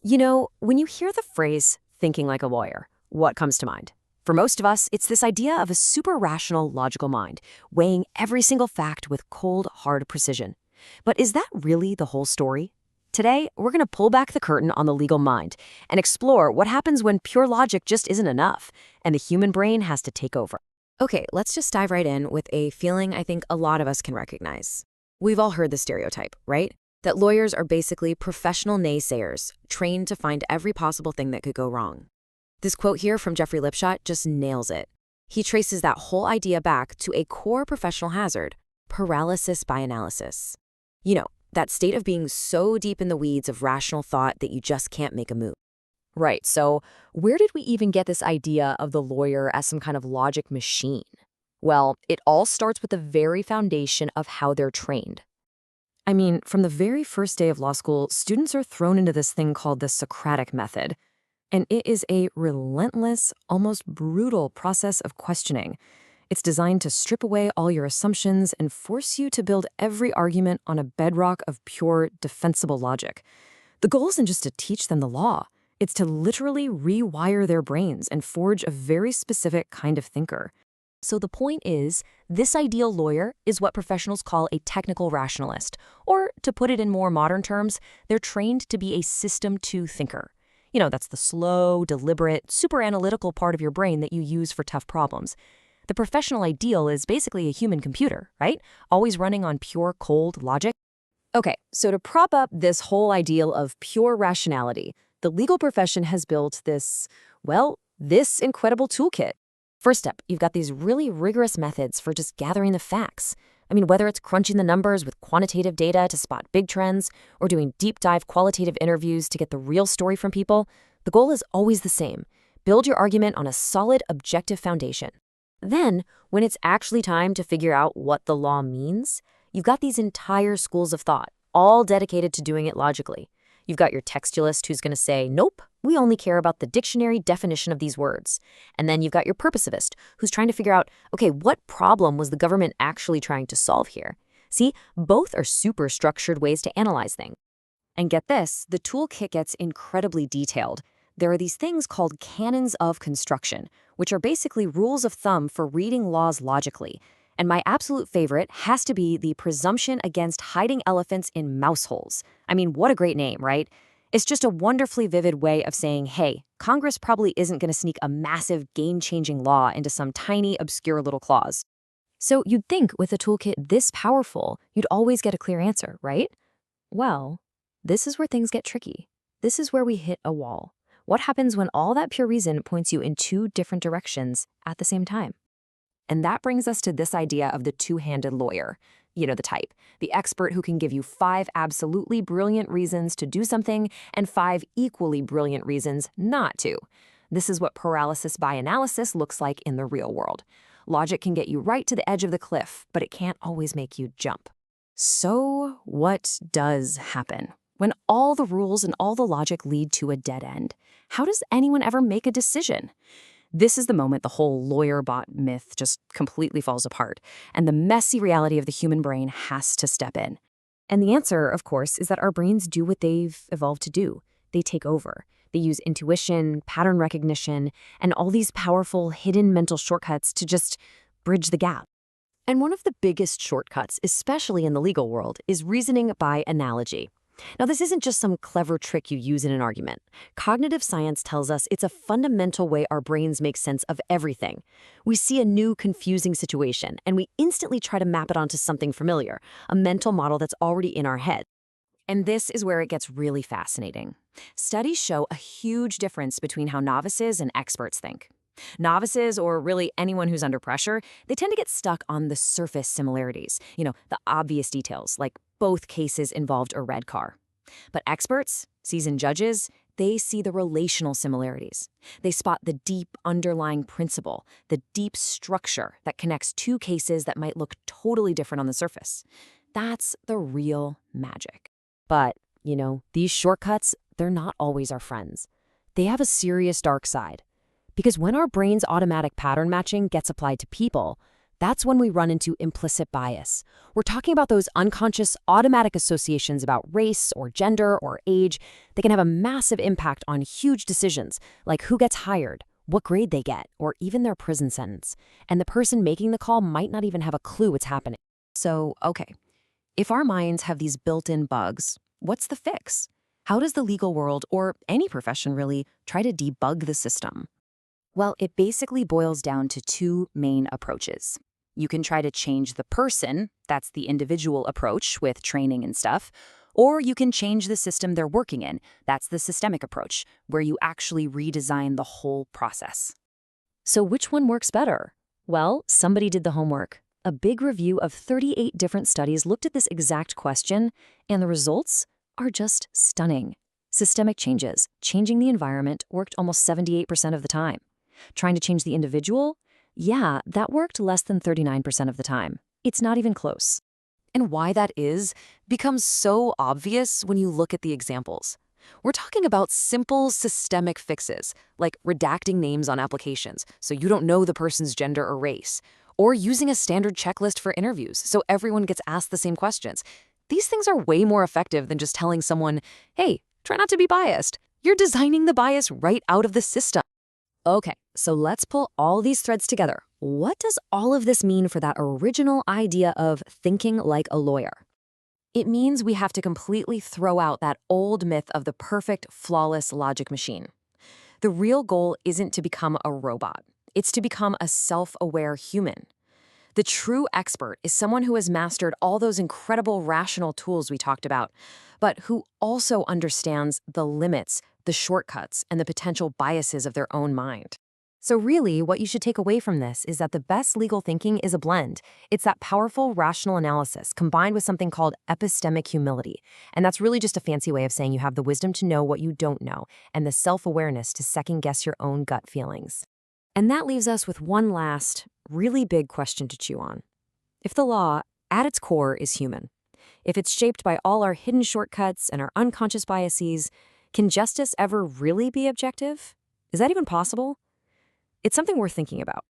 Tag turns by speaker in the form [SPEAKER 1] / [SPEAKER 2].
[SPEAKER 1] When you hear the phrase thinking like a lawyer, what comes to mind? For most of us, it's this idea of a super rational, logical mind, weighing every single fact with cold, hard precision. But is that really the whole story? Today, we're going to pull back the curtain on the legal mind and explore what happens when pure logic just isn't enough and the human brain has to take over. Okay, let's just dive right in with a feeling I think a lot of us can recognize. We've all heard the stereotype, right? That lawyers are basically professional naysayers, trained to find every possible thing that could go wrong. This quote here from Jeffrey Lipshot just nails it. He traces that whole idea back to a core professional hazard, paralysis by analysis. That state of being so deep in the weeds of rational thought that you just can't make a move. Right, so where did we even get this idea of the lawyer as some kind of logic machine? Well, it all starts with the very foundation of how they're trained. I mean, from the very first day of law school, students are thrown into this thing called the Socratic method. And it is a relentless, almost brutal process of questioning. It's designed to strip away all your assumptions and force you to build every argument on a bedrock of pure, defensible logic. The goal isn't just to teach them the law. It's to literally rewire their brains and forge a very specific kind of thinker. So the point is, this ideal lawyer is what professionals call a technical rationalist, or to put it in more modern terms, they're trained to be a System 2 thinker. That's the slow, deliberate, super analytical part of your brain that you use for tough problems. The professional ideal is basically a human computer, right? Always running on pure, cold logic. Okay, so to prop up this whole ideal of pure rationality, the legal profession has built this incredible toolkit. First up, you've got these really rigorous methods for just gathering the facts. Whether it's crunching the numbers with quantitative data to spot big trends or doing deep dive qualitative interviews to get the real story from people, the goal is always the same. Build your argument on a solid, objective foundation. Then, when it's actually time to figure out what the law means, you've got these entire schools of thought, all dedicated to doing it logically. You've got your textualist who's going to say, nope, we only care about the dictionary definition of these words. And then you've got your purposivist who's trying to figure out, okay, what problem was the government actually trying to solve here? See, both are super structured ways to analyze things. And get this, the toolkit gets incredibly detailed. There are these things called canons of construction, which are basically rules of thumb for reading laws logically. And my absolute favorite has to be the presumption against hiding elephants in mouse holes. What a great name, right? It's just a wonderfully vivid way of saying, hey, Congress probably isn't going to sneak a massive, game-changing law into some tiny, obscure little clause. So you'd think with a toolkit this powerful, you'd always get a clear answer, right? Well, this is where things get tricky. This is where we hit a wall. What happens when all that pure reason points you in two different directions at the same time? And that brings us to this idea of the two-handed lawyer. The type. The expert who can give you 5 absolutely brilliant reasons to do something and 5 equally brilliant reasons not to. This is what paralysis by analysis looks like in the real world. Logic can get you right to the edge of the cliff, but it can't always make you jump. So what does happen? When all the rules and all the logic lead to a dead end, how does anyone ever make a decision? This is the moment the whole lawyer bot myth just completely falls apart, and the messy reality of the human brain has to step in. And the answer, of course, is that our brains do what they've evolved to do. They take over. They use intuition, pattern recognition, and all these powerful hidden mental shortcuts to just bridge the gap. And one of the biggest shortcuts, especially in the legal world, is reasoning by analogy. Now, this isn't just some clever trick you use in an argument. Cognitive science tells us it's a fundamental way our brains make sense of everything. We see a new, confusing situation, and we instantly try to map it onto something familiar, a mental model that's already in our head. And this is where it gets really fascinating. Studies show a huge difference between how novices and experts think. Novices, or really anyone who's under pressure, they tend to get stuck on the surface similarities, the obvious details, like both cases involved a red car. But experts, seasoned judges, they see the relational similarities. They spot the deep underlying principle, the deep structure that connects two cases that might look totally different on the surface. That's the real magic. But, these shortcuts, they're not always our friends. They have a serious dark side. Because when our brain's automatic pattern matching gets applied to people, That's when we run into implicit bias. We're talking about those unconscious automatic associations about race or gender or age that can have a massive impact on huge decisions, like who gets hired, what grade they get, or even their prison sentence. And the person making the call might not even have a clue what's happening. So, okay, if our minds have these built-in bugs, what's the fix? How does the legal world, or any profession really, try to debug the system?
[SPEAKER 2] Well, it basically boils down to two main approaches. You can try to change the person, that's the individual approach with training and stuff, or you can change the system they're working in, that's the systemic approach, where you actually redesign the whole process.
[SPEAKER 1] So which one works better? Well, somebody did the homework. A big review of 38 different studies looked at this exact question, and the results are just stunning. Systemic changes, changing the environment, worked almost 78% of the time. Trying to change the individual? Yeah, that worked less than 39% of the time. It's not even close. And why that is becomes so obvious when you look at the examples. We're talking about simple systemic fixes, like redacting names on applications so you don't know the person's gender or race, or using a standard checklist for interviews so everyone gets asked the same questions. These things are way more effective than just telling someone, hey, try not to be biased. You're designing the bias right out of the system. Okay, so let's pull all these threads together. What does all of this mean for that original idea of thinking like a lawyer? It means we have to completely throw out that old myth of the perfect, flawless logic machine. The real goal isn't to become a robot. It's to become a self-aware human. The true expert is someone who has mastered all those incredible rational tools we talked about, but who also understands the limits, the shortcuts, and the potential biases of their own mind. So really, what you should take away from this is that the best legal thinking is a blend. It's that powerful rational analysis combined with something called epistemic humility. And that's really just a fancy way of saying you have the wisdom to know what you don't know and the self-awareness to second-guess your own gut feelings. And that leaves us with one last, really big question to chew on. If the law, at its core, is human, if it's shaped by all our hidden shortcuts and our unconscious biases, can justice ever really be objective? Is that even possible? It's something worth thinking about.